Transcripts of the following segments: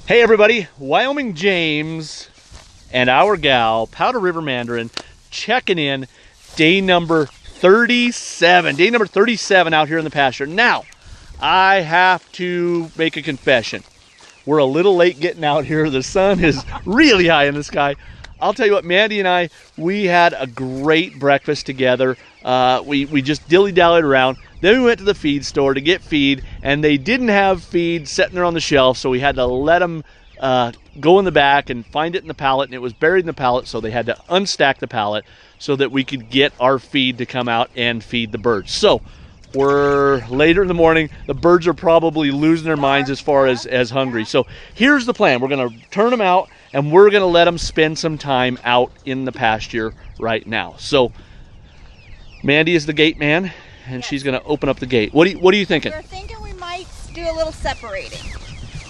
Hey everybody, Wyoming James and our gal, Powder River Mandarin, checking in day number 37. Day number 37 out here in the pasture. Now, I have to make a confession. We're a little late getting out here. The sun is really high in the sky. I'll tell you what, Mandy and I, we had a great breakfast together. We just dilly-dallied around. Then we went to the feed store to get feed, and they didn't have feed sitting there on the shelf, so we had to let them go in the back and find it in the pallet, and it was buried in the pallet, so they had to unstack the pallet so that we could get our feed to come out and feed the birds. So we're later in the morning. The birds are probably losing their minds as far as hungry. So here's the plan. We're going to turn them out, and we're going to let them spend some time out in the pasture right now. So Mandy is the gate man, and she's going to open up the gate. What are you thinking? We're thinking we might do a little separating.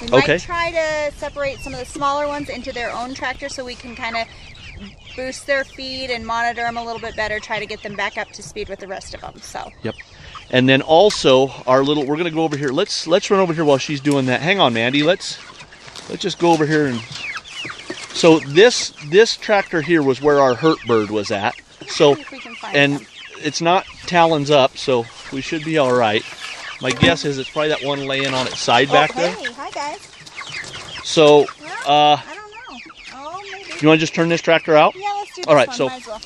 We might try to separate some of the smaller ones into their own tractor so we can kind of boost their feed and monitor them a little bit better, try to get them back up to speed with the rest of them. So. Yep. And then also we're going to go over here. Let's run over here while she's doing that. Hang on, Mandy. Let's just go over here. And so this tractor here was where our hurt bird was at. So, and it's not talons up, so we should be all right. My guess is it's probably that one laying on its side back there. Hey, hi guys. So, I don't know. Oh, maybe. You want to just turn this tractor out? Yeah, let's do this all right, one. so Might as well.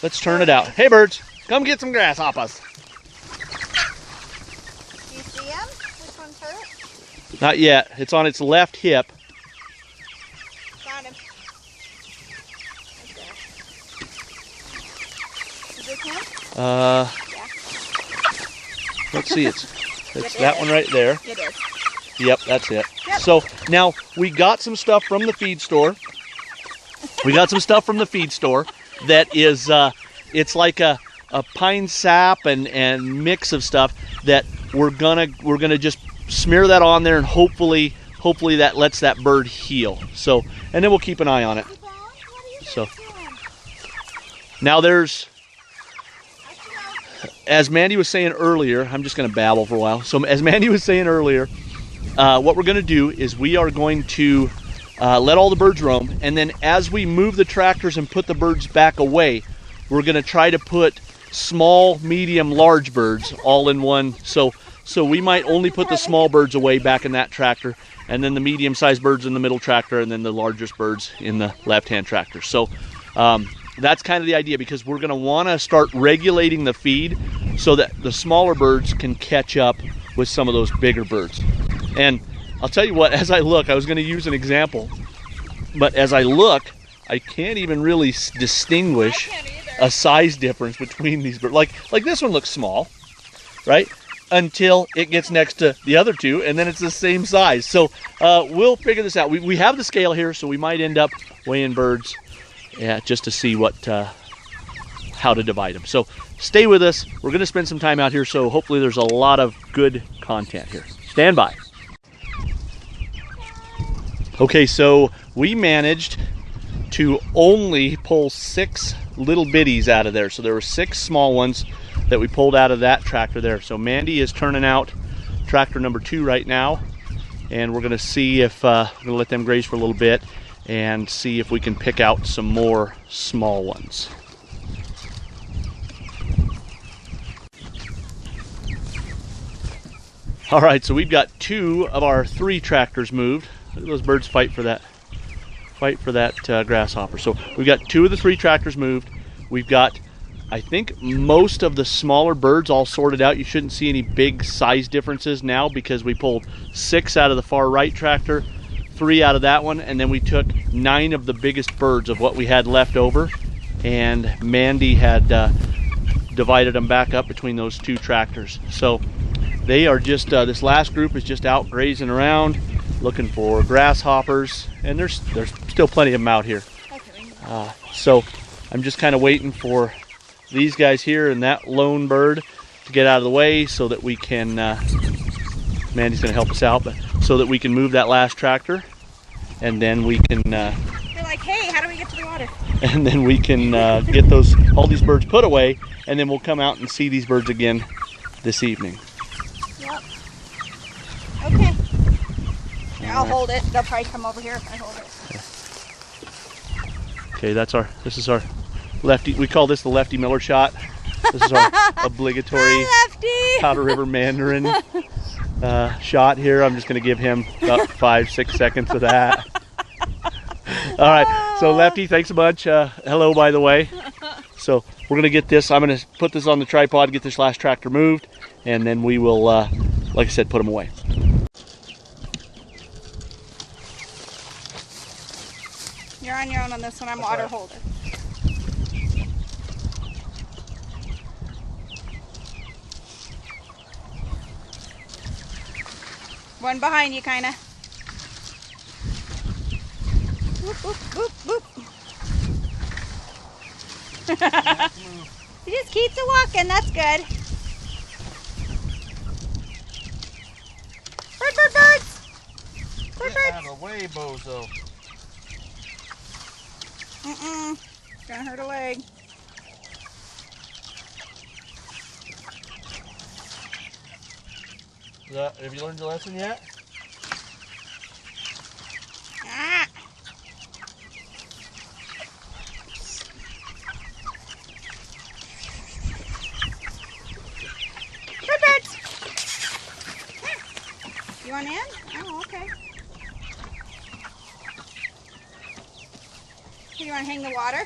let's turn it out. Hey birds, come get some grasshoppers. Do you see him? Which one's hurt? Not yet. It's on its left hip. Got him. Right there. Is this him? Yeah. Let's see. It's that one right there. It is. Yep, that's it. Yep. So now we got some stuff from the feed store. That is, it's like a pine sap and mix of stuff that we're gonna just smear that on there, and hopefully that lets that bird heal. So, and then we'll keep an eye on it. So now there's, as Mandy was saying earlier, I'm just going to babble for a while. So as Mandy was saying earlier, what we're going to do is we are going to let all the birds roam, and then as we move the tractors and put the birds back away, we're going to try to put small, medium, large birds all in one. So we might only put the small birds away back in that tractor, and then the medium-sized birds in the middle tractor, and then the largest birds in the left-hand tractor. So that's kind of the idea, because we're going to want to start regulating the feed so that the smaller birds can catch up with some of those bigger birds. And I'll tell you what, as I look, I was going to use an example, but as I look, I can't even really distinguish a size difference between these birds. Like this one looks small, right? Until it gets next to the other two, and then it's the same size. So we'll figure this out. We have the scale here, so we might end up weighing birds, yeah, just to see how to divide them. So stay with us. We're going to spend some time out here, so hopefully there's a lot of good content here. Stand by. Okay, so we managed to only pull 6 little bitties out of there. So there were 6 small ones that we pulled out of that tractor there. So Mandy is turning out tractor number 2 right now, and we're going to see if we're going to let them graze for a little bit and see if we can pick out some more small ones. All right, so we've got 2 of our 3 tractors moved. Look at those birds fight for that grasshopper. So we've got 2 of the 3 tractors moved. We've got, I think, most of the smaller birds all sorted out. You shouldn't see any big size differences now, because we pulled 6 out of the far right tractor, 3 out of that one, and then we took 9 of the biggest birds of what we had left over, and Mandy had divided them back up between those 2 tractors. So they are just, this last group is just out grazing around, looking for grasshoppers, and there's still plenty of them out here. So I'm just kind of waiting for these guys here and that lone bird to get out of the way so that we can, Mandy's going to help us out, but so that we can move that last tractor, and then we can They're like, hey, how do we get to the water? And then we can get all these birds put away, and then we'll come out and see these birds again this evening. Yep. Okay. I'll hold it. They'll probably come over here if I hold it. Okay, this is our lefty. We call this the Lefty Miller shot. This is our obligatory Powder River Mandarin shot here. I'm just going to give him about 5-6 seconds of that. All right, so Lefty, thanks a bunch. Hello, by the way. So we're going to get this. I'm going to put this on the tripod, get this last tractor moved, and then we will, like I said, put them away. You're on your own on this one. I'm water holder. One behind you, kind of. Boop, boop, boop, boop. He just keeps it walking. That's good. Birds! Birds! Get out of the way, bozo. Gonna hurt a leg. Have you learned your lesson yet? Ah. Birds! You want in? Oh, okay. You want to hang the water?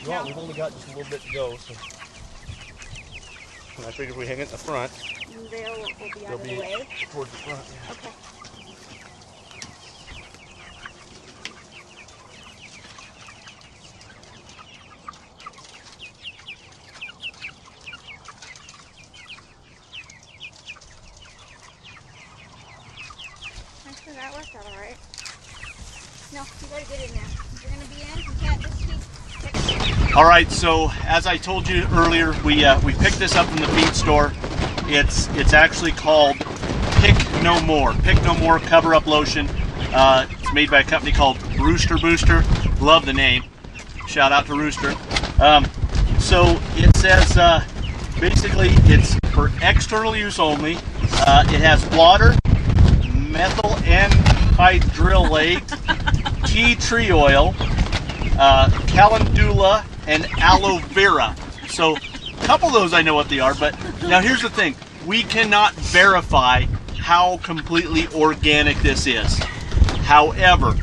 Yeah, no. We've only got just a little bit to go, so. And I figure if we hang it in the front, they'll be out of the way. Towards the front. Yeah. Okay. Actually, that worked out all right. No, you gotta get in there. You're gonna be in. You can't just keep. All right. So as I told you earlier, we picked this up from the feed store. It's actually called Pick No More. Pick No More cover-up lotion. It's made by a company called Rooster Booster. Love the name. Shout out to Rooster. So it says basically it's for external use only. It has water, methyl anhydrolate, tea tree oil, calendula, and aloe vera. So a couple of those I know what they are, but now here's the thing. We cannot verify how completely organic this is. However,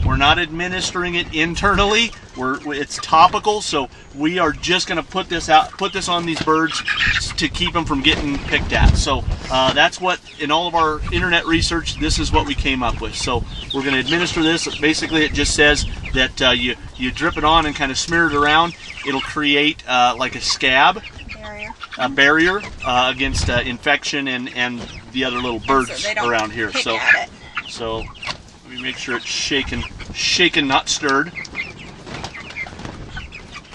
we're not administering it internally. It's topical, so we are just going to put this on these birds to keep them from getting picked at. So that's what, in all of our internet research, this is what we came up with. So we're going to administer this. Basically, it just says that you drip it on and kind of smear it around. It'll create like a scab, a barrier against infection and the other little birds so around here. So let me make sure it's shaken, not stirred.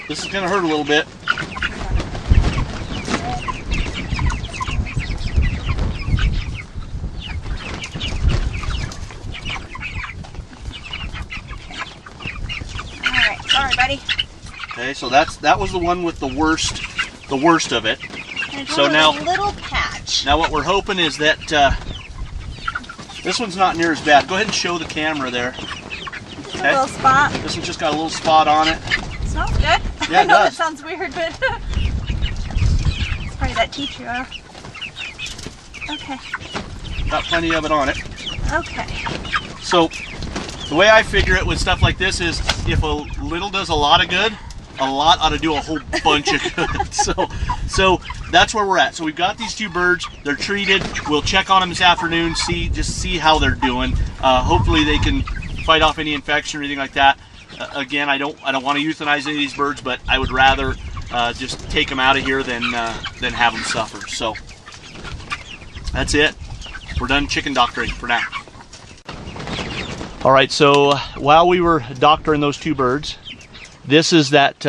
This is going to hurt a little bit. All right, sorry, buddy. Okay, so that was the one with the worst of it. So now a little patch. Now what we're hoping is that this one's not near as bad. Go ahead and show the camera there. Okay. A little spot. This one's just got a little spot on it. Smells good. Yeah, I know that sounds weird, but it's probably that tea tree oil. Okay. Got plenty of it on it. Okay. So the way I figure it with stuff like this is if a little does a lot of good, a lot ought to do a whole bunch of good. So that's where we're at. So we've got these two birds. They're treated. We'll check on them this afternoon. Just see how they're doing. Hopefully they can fight off any infection or anything like that. Again, I don't want to euthanize any of these birds, but I would rather just take them out of here than have them suffer. So that's it. We're done chicken doctoring for now. All right. So while we were doctoring those two birds, this is that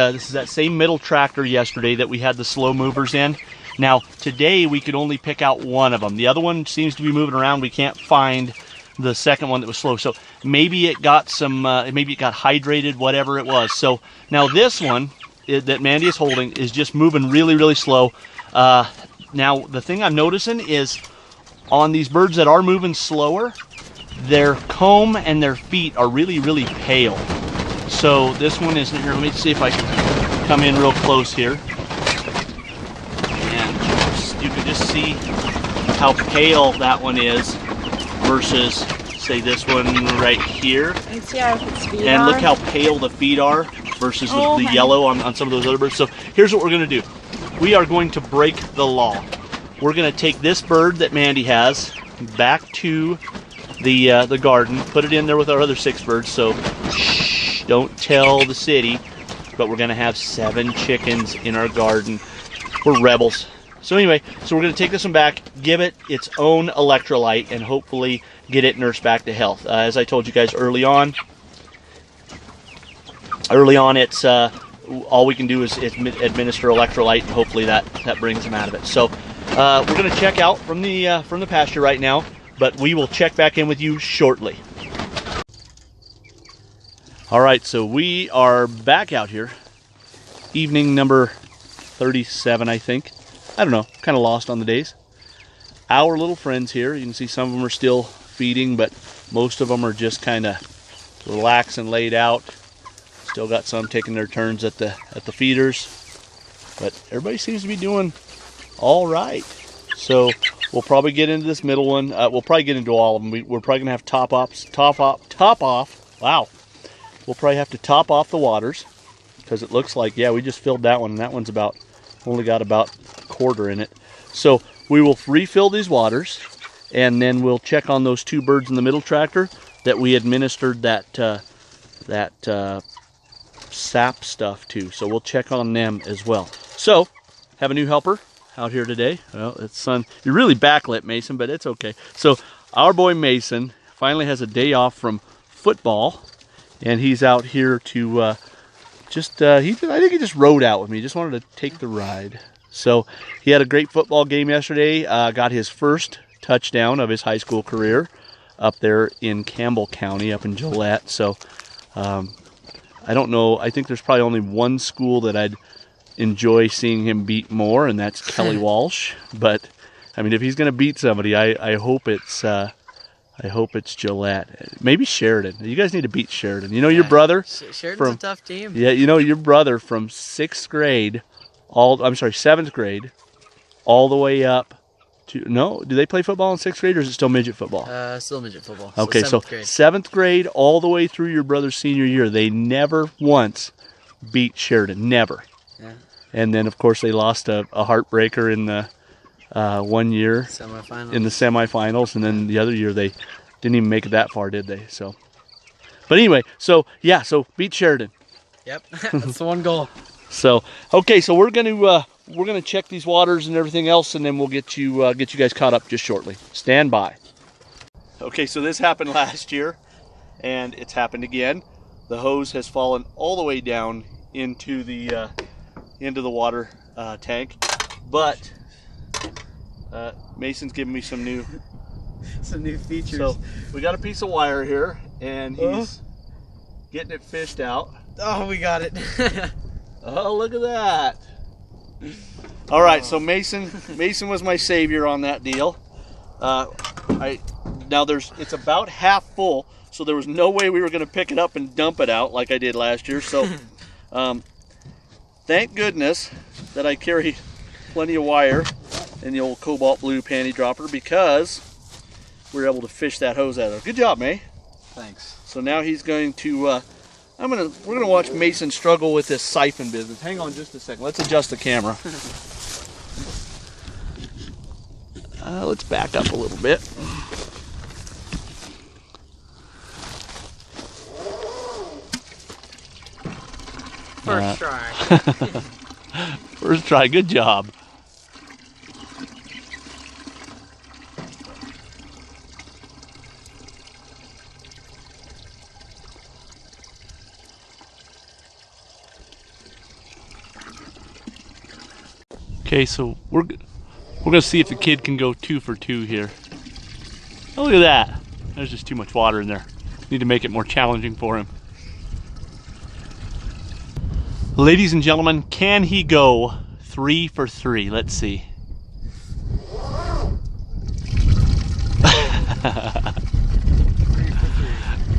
same middle tractor yesterday that we had the slow movers in. Now today we could only pick out one of them. The other one seems to be moving around. We can't find the second one that was slow. So maybe it got maybe it got hydrated, whatever it was. So now this one that Mandy is holding is just moving really, really slow. Now the thing I'm noticing is on these birds that are moving slower, their comb and their feet are really pale. So this one is here. Let me see if I can come in real close here. And you can just see how pale that one is versus, say, this one right here. And see how its feet and are. Look how pale the feet are versus the yellow on some of those other birds. So here's what we're going to do. We are going to break the law. We're going to take this bird that Mandy has back to the garden, put it in there with our other 6 birds. So shh, don't tell the city, but we're going to have 7 chickens in our garden. We're rebels. So anyway, so we're going to take this one back, give it its own electrolyte, and hopefully get it nursed back to health. As I told you guys early on, it's all we can do is administer electrolyte, and hopefully that brings them out of it. So we're going to check out from the pasture right now, but we will check back in with you shortly. All right, so we are back out here. Evening number 37, I think. I don't know, kind of lost on the days. Our little friends here, you can see some of them are still feeding, but most of them are just kind of relaxed and laid out. Still got some taking their turns at the feeders, but everybody seems to be doing all right. So we'll probably get into this middle one. We'll probably get into all of them. We're probably gonna have top off. Wow. We'll probably have to top off the waters because it looks like, yeah, we just filled that one, and that one's only got about a quarter in it. So we will refill these waters, and then we'll check on those 2 birds in the middle tractor that we administered that sap stuff to. So we'll check on them as well. So have a new helper out here today. Well, it's son. You're really backlit, Mason, but it's okay. So our boy Mason finally has a day off from football, and he's out here to I think he just rode out with me. Just wanted to take the ride. So he had a great football game yesterday. Got his first touchdown of his high school career up there in Campbell County, up in Gillette. So I don't know. I think there's probably only one school that I'd enjoy seeing him beat more, and that's Kelly Walsh. But I mean, if he's going to beat somebody, I hope it's Gillette. Maybe Sheridan. You guys need to beat Sheridan. You know, your brother. Sheridan's a tough team. Yeah, you know, your brother from 7th grade, all the way up to, no, do they play football in 6th grade, or is it still midget football? Still midget football. Okay, so 7th grade all the way through your brother's senior year, they never once beat Sheridan. Never. Yeah. And then, of course, they lost a heartbreaker in the 1 year in the semifinals, and then the other year they didn't even make it that far, did they? So, but anyway, so yeah, so beat Sheridan. Yep, that's the one goal. So okay, so we're gonna check these waters and everything else, and then we'll get you guys caught up just shortly. Stand by. Okay, so this happened last year, and it's happened again. The hose has fallen all the way down into the water tank, but Mason's giving me some new features. So we got a piece of wire here, and he's getting it fished out. Oh, we got it. Oh, look at that. All right, so Mason was my savior on that deal. It's about half full, so there was no way we were going to pick it up and dump it out like I did last year. So thank goodness that I carry plenty of wire in the old cobalt blue panty dropper, because we were able to fish that hose out of there. Good job, May. Thanks. So now he's going to we're gonna watch Mason struggle with this siphon business. Hang on just a second. Let's adjust the camera. Let's back up a little bit. First try. First try. Good job. Okay, so we're gonna see if the kid can go 2 for 2 here. Oh, look at that. There's just too much water in there. Need to make it more challenging for him. Ladies and gentlemen, can he go 3 for 3? Let's see.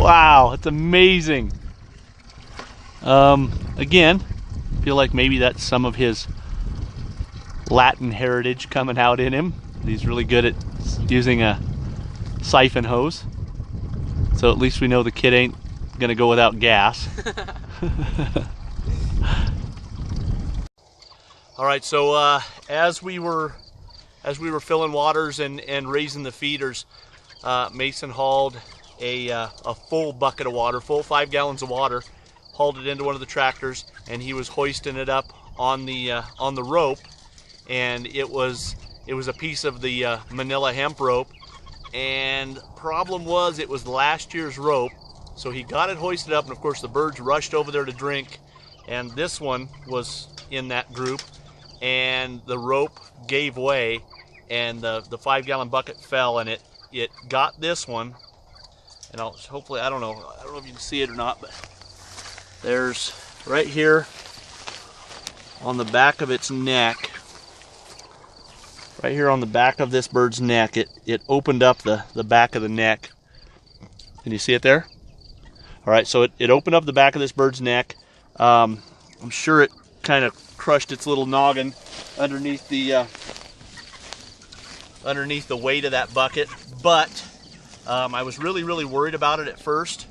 Wow, it's amazing. Again, feel like maybe that's some of his Latin heritage coming out in him. He's really good at using a siphon hose. So at least we know the kid ain't gonna go without gas. All right, so as we were filling waters and raising the feeders, Mason hauled a full bucket of water, full 5 gallons of water, hauled it into one of the tractors, and he was hoisting it up on the rope, and it was a piece of the Manila hemp rope, and problem was it was last year's rope, so he got it hoisted up, and of course the birds rushed over there to drink, and this one was in that group, and the rope gave way, and the 5 gallon bucket fell, and it got this one, and hopefully I don't know if you can see it or not, but there's right here on the back of its neck, right here on the back of this bird's neck, it opened up the back of the neck. Can you see it there? All right, so it opened up the back of this bird's neck. I'm sure it kind of crushed its little noggin underneath the weight of that bucket, but I was really worried about it at first,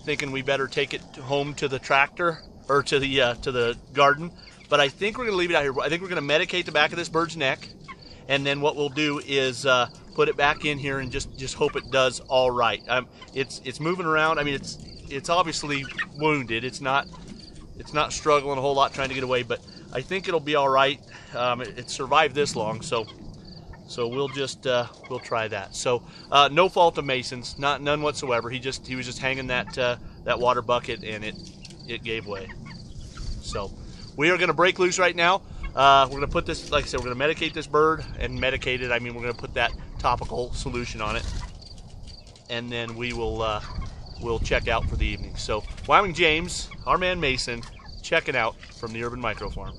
thinking we better take it home to the tractor or to the garden, but I think we're gonna leave it out here. I think we're gonna medicate the back of this bird's neck, and then what we'll do is put it back in here and just hope it does all right. It's moving around. I mean, it's obviously wounded. It's not struggling a whole lot trying to get away, but I think it'll be all right. It survived this long, so we'll we'll try that. So no fault of Mason's, none whatsoever. He was just hanging that water bucket, and it gave way. So we are going to break loose right now. We're going to put this, like I said, we're going to medicate this bird, and medicate it, I mean we're going to put that topical solution on it, and then we'll check out for the evening. So Wyoming James, our man Mason, checking out from the Urban Micro Farm.